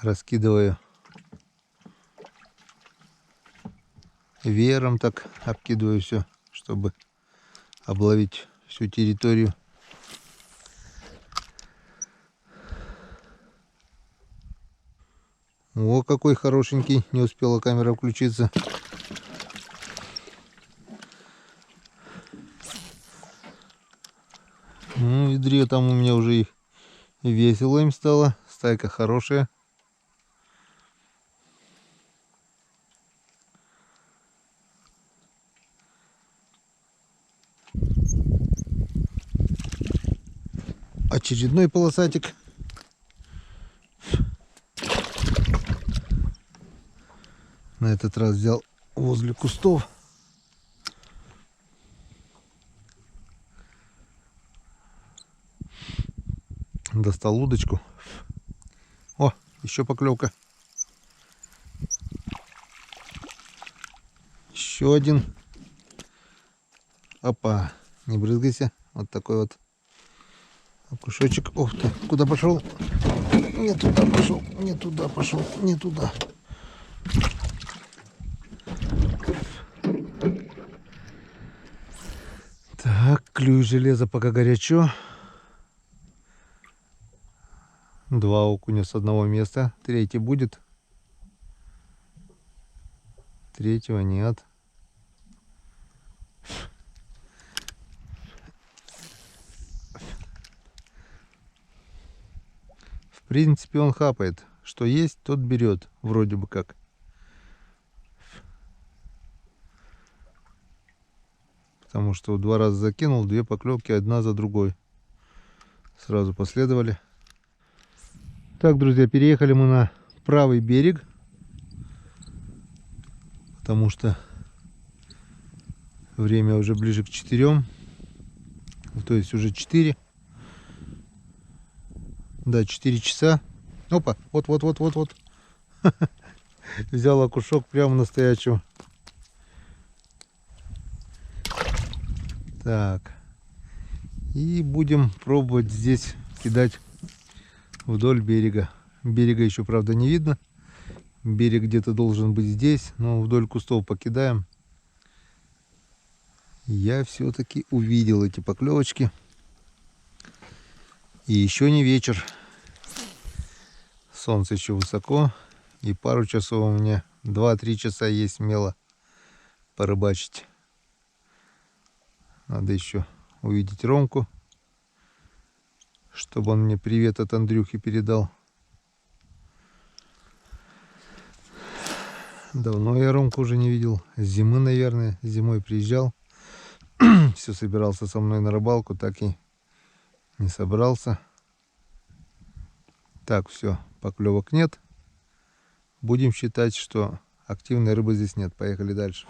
раскидываю веером, так обкидываю все, чтобы обловить всю территорию. О, какой хорошенький, не успела камера включиться. Ну, ведре там у меня уже и весело им стало, стайка хорошая. Очередной полосатик. На этот раз взял возле кустов. Достал удочку. О, еще поклевка. Еще один. Опа, не брызгайся. Вот такой вот окушочек. Ух ты, куда пошел? Не туда пошел, не туда пошел, не туда. Так, клюю железо пока горячо. 2 окуня с одного места. Третий будет. Третьего нет. В принципе, он хапает. Что есть, тот берет. Вроде бы как. Потому что 2 раза закинул, 2 поклевки, одна за другой. Сразу последовали. Так, друзья, переехали мы на правый берег. Потому что время уже ближе к 4. То есть уже 4. Да, 4 часа. Опа, вот. Взял окушок прямо настоящего. Так. И будем пробовать здесь кидать вдоль берега. Берега еще, правда, не видно. Берег где-то должен быть здесь, но вдоль кустов покидаем. Я все-таки увидел эти поклевочки. И еще не вечер. Солнце еще высоко. И пару часов у меня, 2-3 часа есть смело порыбачить. Надо еще увидеть Ромку, чтобы он мне привет от Андрюхи передал. Давно я Ромку уже не видел. С зимы, наверное. Зимой приезжал. Все собирался со мной на рыбалку, так и не собрался. Так, все, поклевок нет. Будем считать, что активной рыбы здесь нет. Поехали дальше.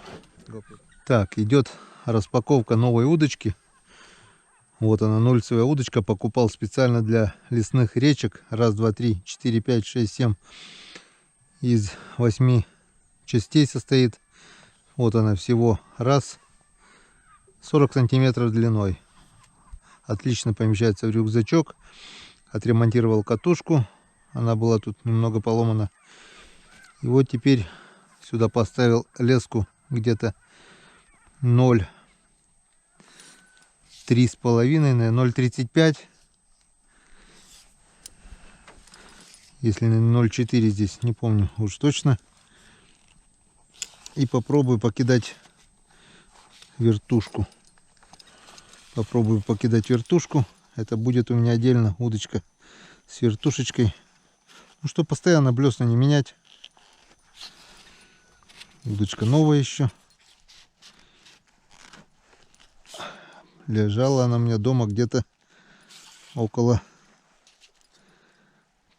Так, идет распаковка новой удочки. Вот она, нольцевая удочка. Покупал специально для лесных речек. 1, 2, 3, 4, 5, 6, 7. Из 8 частей состоит. Вот она, всего раз. 40 сантиметров длиной. Отлично помещается в рюкзачок. Отремонтировал катушку. Она была тут немного поломана. И вот теперь сюда поставил леску где-то 0,3,5, 0,35. Если не 0,4 здесь, не помню уж точно. И попробую покидать вертушку. Попробую покидать вертушку. Это будет у меня отдельно удочка с вертушечкой. Ну, что постоянно блесна не менять. Удочка новая еще. Лежала она у меня дома где-то около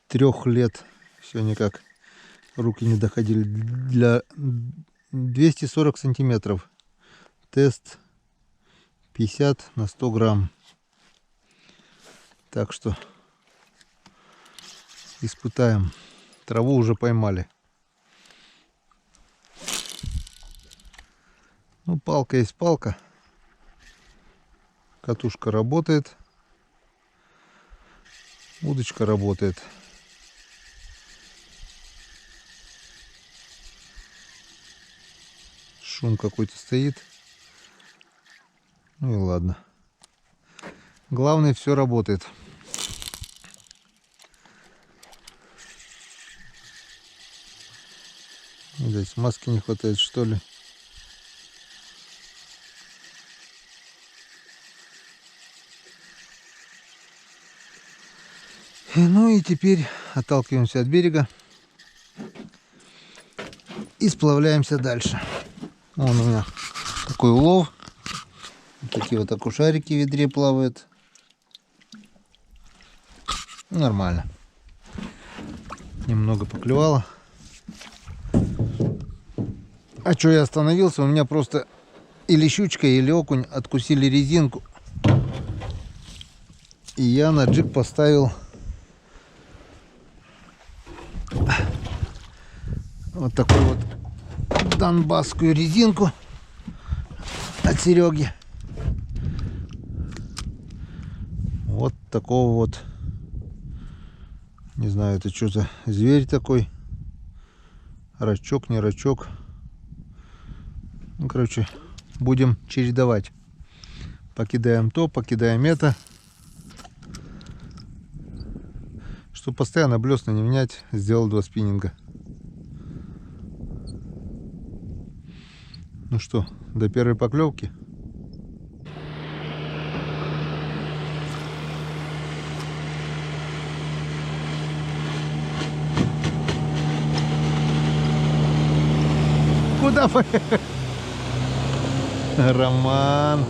3 лет. Все никак руки не доходили. Для 240 сантиметров. Тест 50 на 100 грамм. Так что испытаем. Траву уже поймали. Ну, палка есть палка. Катушка работает. Удочка работает. Шум какой-то стоит. Ну и ладно. Главное, все работает. Здесь маски не хватает, что ли. Ну и теперь отталкиваемся от берега и сплавляемся дальше. Вон у меня такой улов. Вот такие вот окушарики в ведре плавают. Нормально. Немного поклевало. А что я остановился? У меня просто или щучка, или окунь откусили резинку. И я на джиг поставил вот такую вот донбасскую резинку от Сереги. Вот такого вот, не знаю, это что за зверь такой, рачок, не рачок. Ну, короче, будем чередовать. Покидаем то, покидаем это, чтобы постоянно блесна не менять. Сделал 2 спиннинга. Ну что, до первой поклевки. Куда поехали? Роман.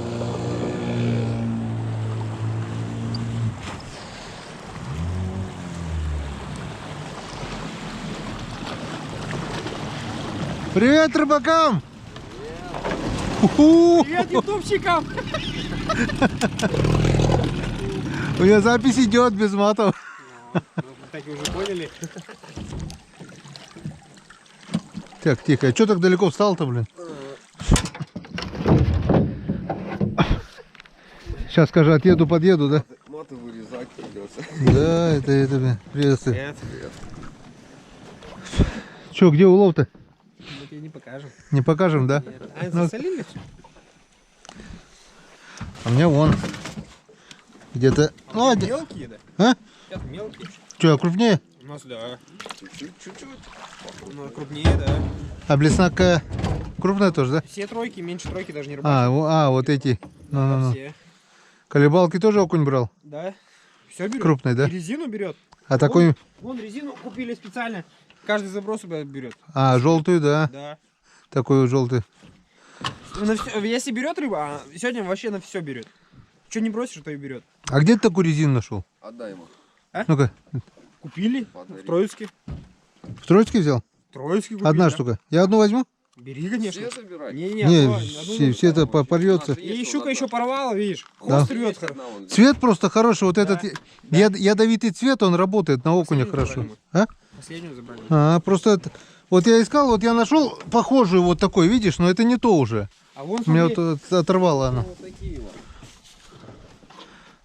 Привет рыбакам! Привет ютубчикам! У меня запись идет без матов. Так и уже поняли. Так, тихо. А что так далеко встал-то, блин? Сейчас, скажи, отъеду, подъеду, да? Маты вырезать придется. Да, это, блин. Приветствую. Привет. Че, где улов-то? Мы тебе не покажем. Не покажем, да? Нет. А Ну, засолили все? у меня вон. Где-то... Ну, один. Мелкие, да? А? Сейчас мелкие. Че, крупнее? У нас, да. Чуть-чуть. Ну, крупнее, да. А блесна какая? Крупная тоже, да? Все тройки, меньше тройки даже не рыбачат. Вот эти. Ну. Все. Колебалки тоже окунь брал? Да. Все берет. Крупный, да? И резину берет. А такой... Вон резину купили специально. Каждый заброс берет. А, желтую, да. Да. Такой желтый. Если берет рыба, а сегодня вообще на все берет. Что не бросишь, то и берет. А где ты такую резину нашел? Отдай ему. Ну-ка, Купили в Троицке. в Троицке взял? В Троицке купили. Одна да. штука. Я одну возьму? Бери, конечно. Все забирай. Не, все это порвется. И щука еще порвала, видишь. Да. Хвост рвет. Цвет просто хороший. Вот этот Да. ядовитый цвет, он работает на окуня Последнюю хорошо. забрали А? Последнюю забрали. Просто вот я искал, вот я нашел похожую вот такой, видишь, но это не то уже. А вон Меня смотри, вот оторвало она. Вот такие вот.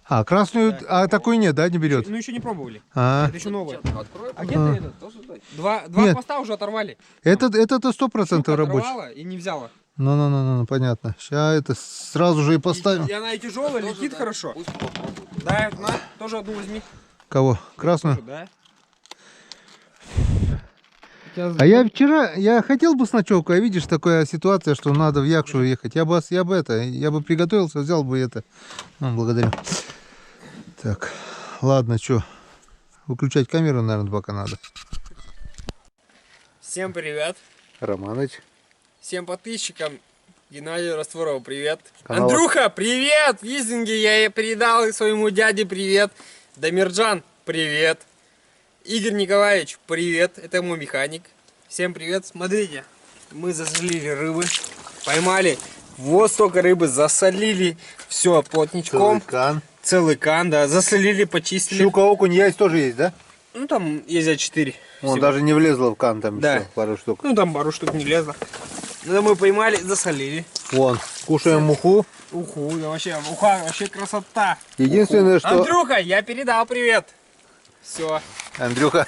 А, красную, Да. а такой нет, да, не берет? ну еще не пробовали. А, Это еще новое. Открой. А где ты этот? Тоже дай. Два Нет. хвоста уже оторвали. это-то 100% рабочий. Оторвала и не взяла. Ну, понятно. Сейчас это сразу же и поставим. И она и тяжелая, Тоже летит дай. хорошо. Пусть попробует. Да, на, тоже одну возьми. Кого? Красную? Тоже, да. А я хотел бы с ночевкой, а видишь, такая ситуация, что надо в Якшу ехать. Я бы приготовился, взял бы это. Ну, благодарю. Так, ладно, что, выключать камеру, наверное, пока надо. Всем привет. Романыч. Всем подписчикам. Геннадию Растворову привет. Канал- Андрюха, привет! В Визинге я передал своему дяде привет. Дамирджан, привет. Игорь Николаевич, привет. Это мой механик. Всем привет. Смотрите, мы засолили рыбы. Поймали вот столько рыбы, засолили. Все плотничком. Целый кан, да. Засолили, почистили. Щука, окунь, яйц тоже есть, да? Ну там ездят 4. Он даже не влезла в кан, там Да. еще пару штук. Ну там пару штук не лезло. Ну мы поймали, засолили. Вон, кушаем муху. Уху, да вообще, уха, вообще красота. Единственное, что... Андрюха, я передал привет. Все. Андрюха,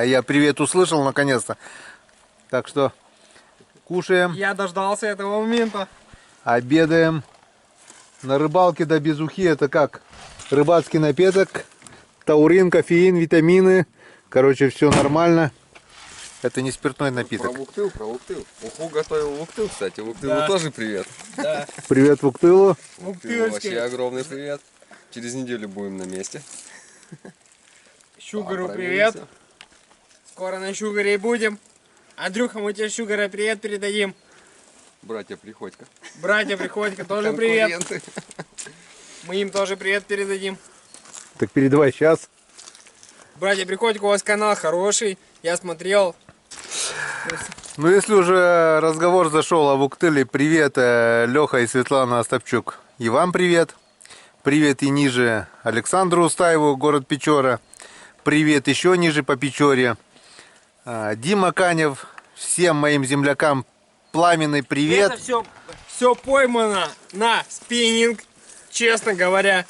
я привет услышал наконец-то. Так что кушаем, Я дождался этого момента. обедаем. На рыбалке да без ухи это как? Рыбацкий напиток, таурин, кофеин, витамины. Короче, все нормально. Это не спиртной напиток. Про Вуктыл. Уху готовил Вуктыл, кстати. Вуктылу Да. тоже привет. Да. Привет Вуктылу. Вуктылу вообще Вуктылский. огромный привет. Через неделю будем на месте. Шугару Проверимся. привет. Скоро на Шугаре и будем. Андрюха, мы тебе Шугара привет передадим. Братья Приходько. Братья Приходько тоже привет. Конкуренты. Мы им тоже привет передадим. Так передавай сейчас. Братья Приходько, у вас канал хороший. Я смотрел. Ну, если уже разговор зашел о Вуктыле, привет, Леха и Светлана Остапчук. И вам привет. Привет и ниже Александру Устаеву, город Печора. Привет еще ниже по Печоре. Дима Канев. Всем моим землякам пламенный привет. Это все поймано на спиннинг. Честно говоря,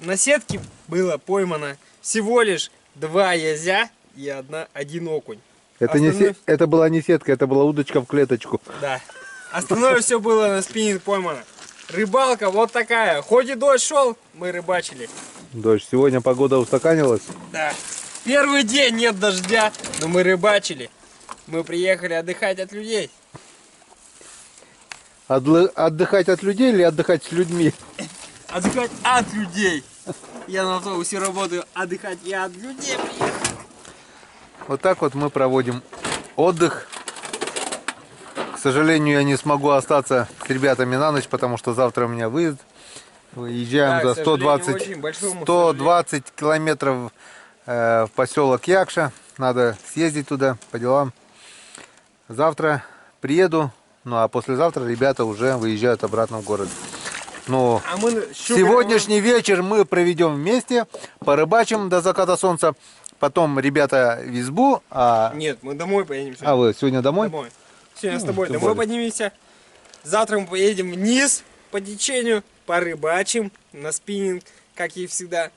на сетке было поймано всего лишь 2 язя и один окунь. Это, это была не сетка, это была удочка в клеточку. Да. Остальное все было на спиннинг поймано. Рыбалка вот такая. Хоть и дождь шел, мы рыбачили. Дождь. Сегодня погода устаканилась. Да. Первый день нет дождя, но мы рыбачили. Мы приехали отдыхать от людей. Отдыхать от людей или отдыхать с людьми? Отдыхать от людей. Я на автобусе работаю. Отдыхать я от людей приехал. Вот так вот мы проводим отдых. К сожалению, я не смогу остаться с ребятами на ночь, потому что завтра у меня выезд. Выезжаем Да, за к сожалению, очень большому 120 километров в поселок Якша. Надо съездить туда по делам. Завтра приеду, ну а послезавтра ребята уже выезжают обратно в город. Ну, А мы сегодняшний вечер мы проведем вместе, порыбачим до заката солнца. Потом ребята в избу, Нет, мы домой поедем сегодня. А вы сегодня домой? Домой. Сегодня с Ну, тобой тем домой более. поднимемся. Завтра мы поедем вниз по течению, порыбачим на спиннинг, как и всегда.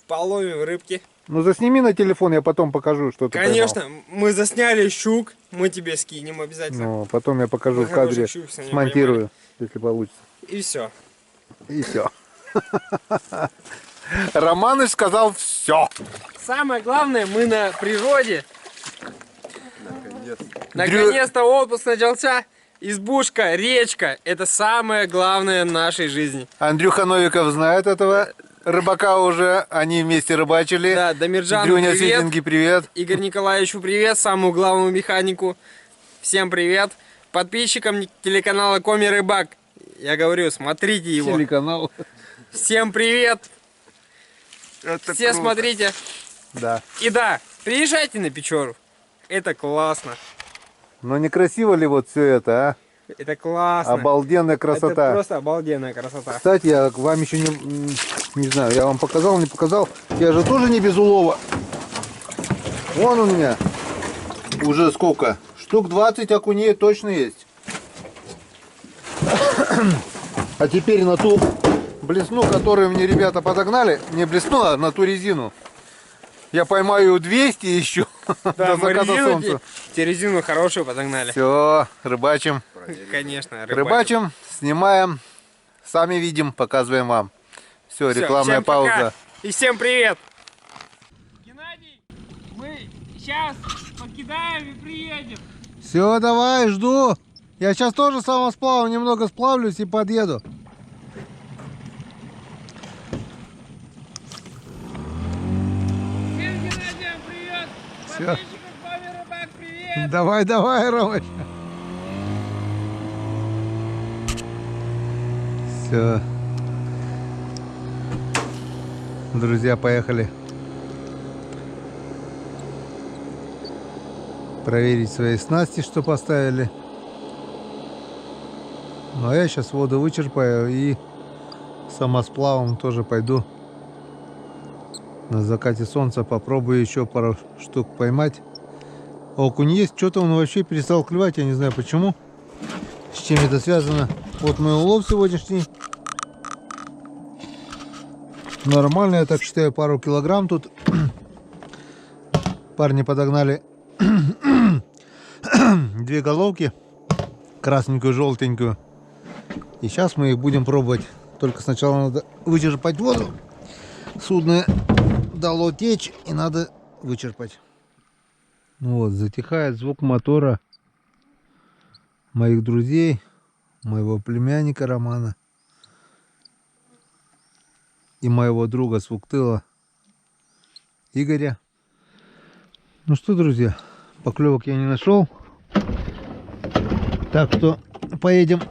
Половим рыбки. Ну засними на телефон, я потом покажу, что ты Конечно, мы засняли щук, мы тебе скинем обязательно. поймал. Ну, потом я покажу Мы в кадре, хороших щук сегодня смонтирую, если получится. И все. И все. Романыч сказал все. Самое главное, мы на природе. Наконец. Наконец-то отпуск начался. Избушка, речка. Это самое главное в нашей жизни. Андрюха Новиков знает этого рыбака уже. Они вместе рыбачили. Да, Дамирджану Дрюня привет. Фитинги, привет. Игорь Николаевичу привет, самому главному механику. Всем привет. Подписчикам телеканала Коми Рыбак. Я говорю, смотрите его. Телеканал. Всем привет. Это Все круто. смотрите. Да. И да, приезжайте на Печору. Это классно. Но некрасиво ли вот все это, а? Это классно. Обалденная Это красота. просто обалденная красота. Кстати, я вам еще не знаю, я вам показал, не показал. Я же тоже не без улова. Вон у меня уже сколько? Штук 20 окуней точно есть. А теперь на ту блесну, которую мне ребята подогнали, не блесну, а на ту резину. Я поймаю 200 еще Да, до мы заката резину, солнца. те резину хорошую подогнали. Все, рыбачим. Конечно, Рыбачим, снимаем, сами видим, показываем вам. Все, Всё, рекламная всем пока. пауза. И всем привет. Геннадий, мы сейчас покидаем и приедем. Все, давай, жду. Я сейчас тоже самосплавом немного сплавлюсь и подъеду. Всем Геннадиям привет. Всё. Подписчикам Коми Рыбак привет. Давай, давай, Ромыч. Все. Друзья, поехали проверить свои снасти, что поставили. Ну а я сейчас воду вычерпаю и самосплавом тоже пойду на закате солнца. Попробую еще пару штук поймать. Окунь есть, что-то он вообще перестал клевать, я не знаю почему. С чем это связано. Вот мой улов сегодняшний. Нормально, я так считаю, пару килограмм тут. Парни подогнали 2 головки. красненькую, желтенькую. И сейчас мы их будем пробовать. Только сначала надо вычерпать воду. Судно дало течь, и надо вычерпать. Ну вот, затихает звук мотора моих друзей, моего племянника Романа и моего друга с Вуктыла Игоря. Ну что, друзья, поклевок я не нашел. Так что поедем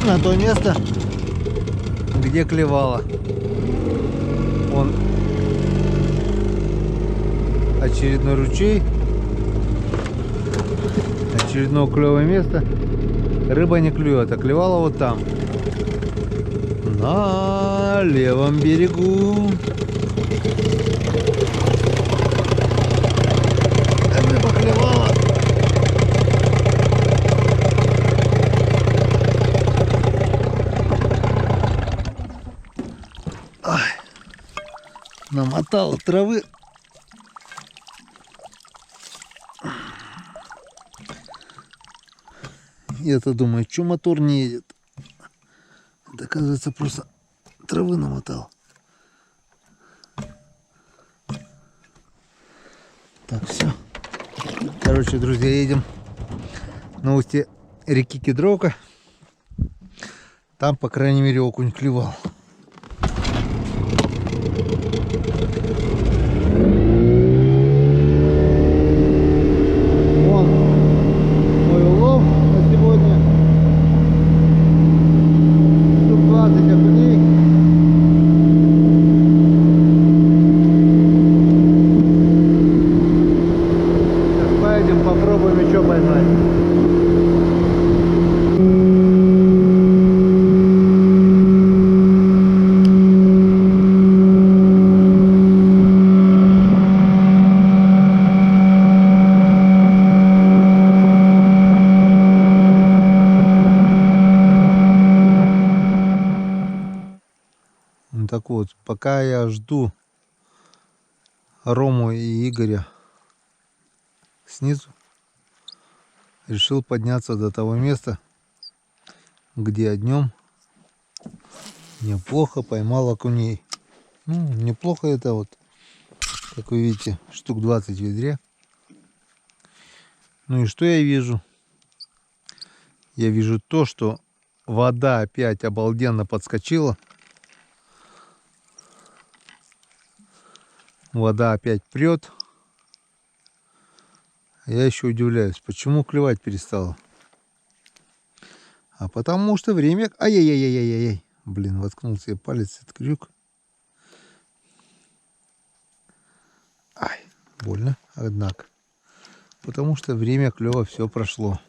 на то место, где клевало. Вон очередной ручей, очередное клевое место. Рыба не клюет, а клевала вот там, на левом берегу. Рыба клевала. Ай, намотала травы. Я-то думаю, что мотор не едет. Это, оказывается, просто травы намотал. Так, все. Короче, друзья, едем на устье реки Кедровка. Там, по крайней мере, окунь клевал. Вон мой улов на сегодня. Штук 20 окуней. Сейчас поедем, попробуем еще поймать. Ну так вот, пока я жду Рому и Игоря снизу, решил подняться до того места, где я днем неплохо поймал окуней. Ну, неплохо это вот, как вы видите, штук 20 в ведре. Ну и что я вижу? Я вижу то, что вода опять обалденно подскочила. Вода опять прет. Я еще удивляюсь, почему клевать перестала. А потому что время... Ай-яй-яй-яй-яй-яй. Блин, воткнул себе палец в этот крюк. Ай, больно, однако. Потому что время клёва все прошло.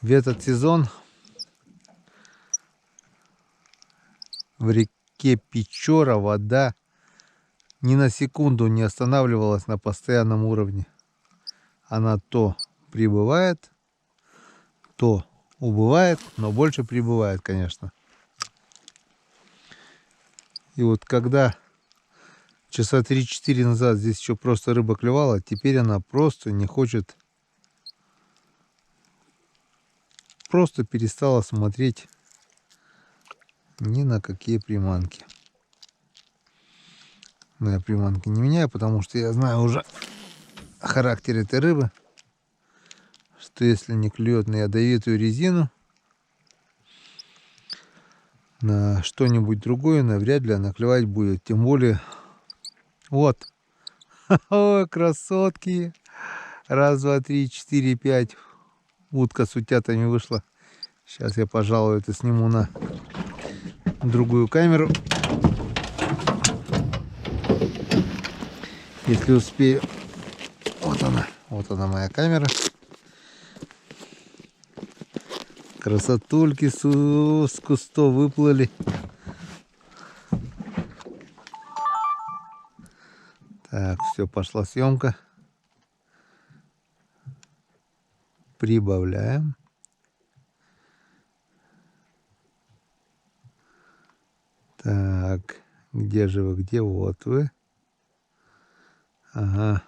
В этот сезон в реке Печора вода ни на секунду не останавливалась на постоянном уровне. Она то прибывает, то убывает, но больше прибывает, конечно. И вот когда часа 3-4 назад здесь еще просто рыба клевала, теперь она просто не хочет, просто перестала смотреть ни на какие приманки. Но я приманки не меняю, потому что я знаю уже характер этой рыбы, что если не клюет на ядовитую резину, на что-нибудь другое навряд ли она клевать будет. Тем более, вот, ой, красотки, раз, два, три, четыре, пять, утка с утятами вышла. Сейчас я, пожалуй, это сниму на другую камеру, если успею. Вот она моя камера. Красотульки с кустов выплыли. Так, все, пошла съемка. Прибавляем. Так, где же вы, где? Вот вы. Ага.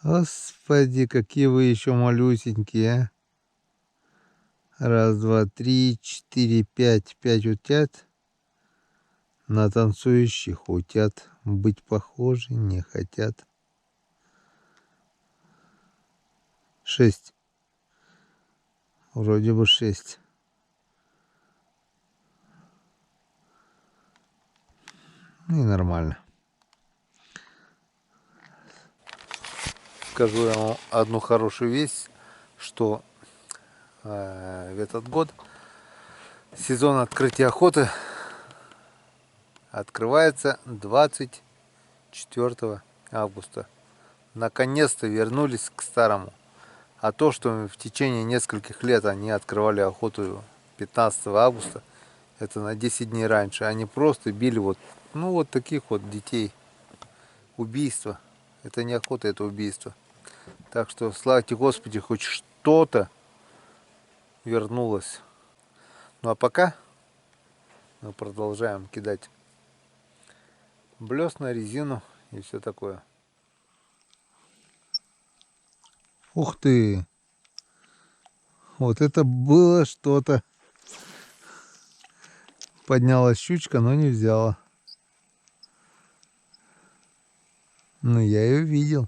Господи, какие вы еще малюсенькие, а. Раз, два, три, четыре, пять. 5 утят. На танцующих утят. Быть похожи не хотят. 6. Вроде бы 6. И нормально. Скажу я вам одну хорошую весть, что в этот год сезон открытия охоты открывается 24 августа. Наконец-то вернулись к старому. А то, что в течение нескольких лет они открывали охоту 15 августа, это на 10 дней раньше. Они просто били вот таких вот детей. Убийство. Это не охота, это убийство. Так что, славьте Господи, хоть что-то вернулось. Ну а пока мы продолжаем кидать блесна, резину и все такое. Ух ты! Вот это было что-то. Поднялась щучка, но не взяла. Но я ее видел.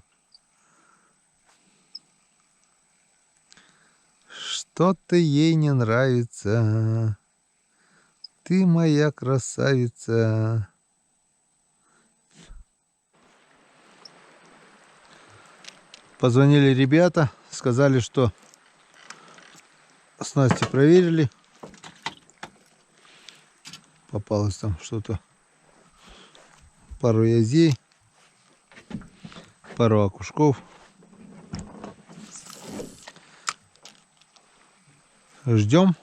Что-то ей не нравится. Ты моя красавица. Позвонили ребята, сказали, что снасти проверили. Попалось там что-то. Пару язей, пару окушков. Ждем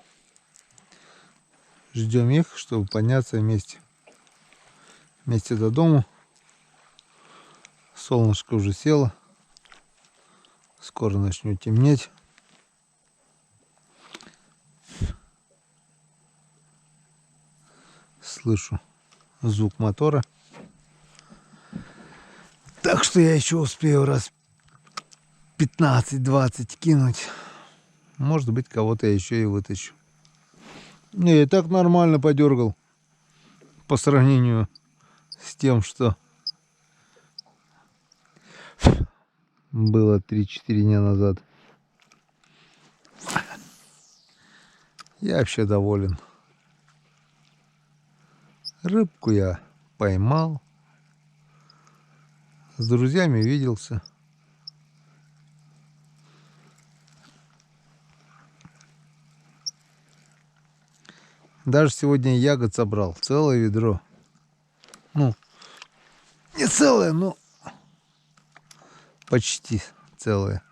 их, чтобы подняться вместе до дому. Солнышко уже село, скоро начнет темнеть. Слышу звук мотора, так что я еще успею раз 15-20 кинуть. Может быть, кого-то я еще и вытащу. Не, я так нормально подергал по сравнению с тем, что было 3-4 дня назад. Я вообще доволен. Рыбку я поймал. С друзьями виделся. Даже сегодня ягод собрал. Целое ведро. Ну, не целое, но почти целое.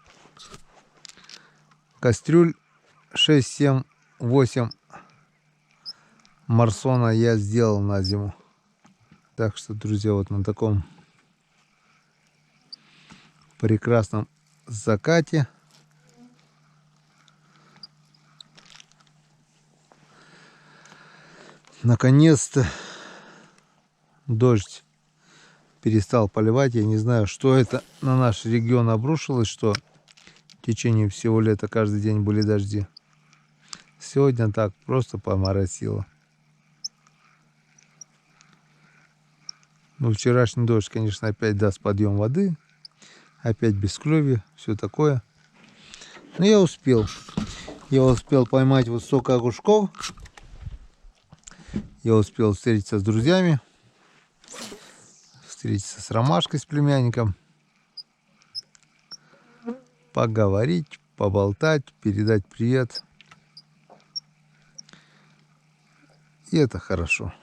Кастрюль 6, 7, 8 марсона я сделал на зиму. Так что, друзья, вот на таком прекрасном закате наконец-то дождь перестал поливать. Я не знаю, что это на наш регион обрушилось, что в течение всего лета каждый день были дожди. Сегодня так просто поморосило. Ну, вчерашний дождь, конечно, опять даст подъем воды. Опять бесклёвие, все такое. Но я успел. Я успел поймать вот столько огурков. Я успел встретиться с друзьями. Встретиться с Ромашкой, с племянником. Поговорить, поболтать, передать привет. И это хорошо.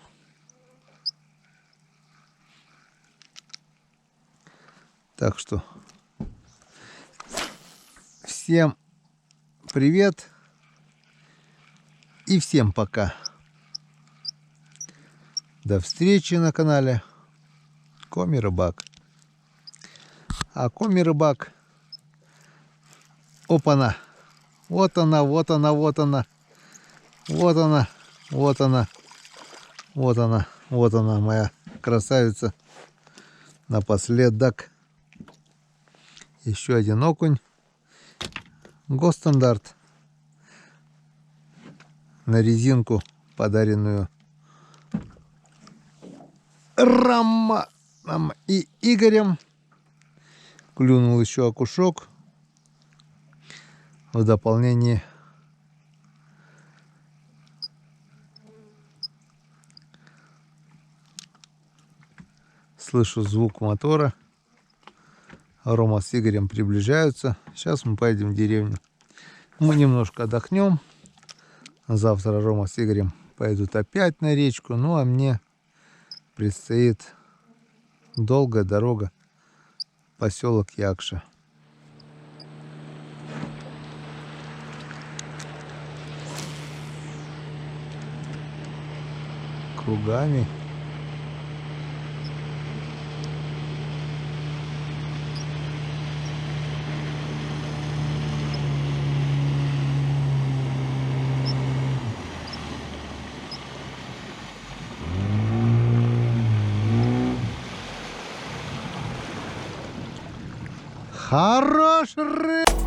Так что всем привет и всем пока. До встречи на канале Коми Рыбак. А Коми Рыбак, опа-на, вот она, вот она, вот она, вот она, вот она, вот она, вот она, моя красавица напоследок. Еще один окунь. Госстандарт. На резинку, подаренную Романом и Игорем. Клюнул еще окушок. В дополнение слышу звук мотора. Рома с Игорем приближаются. Сейчас мы поедем в деревню. Мы немножко отдохнем. Завтра Рома с Игорем пойдут опять на речку. Ну а мне предстоит долгая дорога. Поселок Якша. Кругами. Хорош рыб!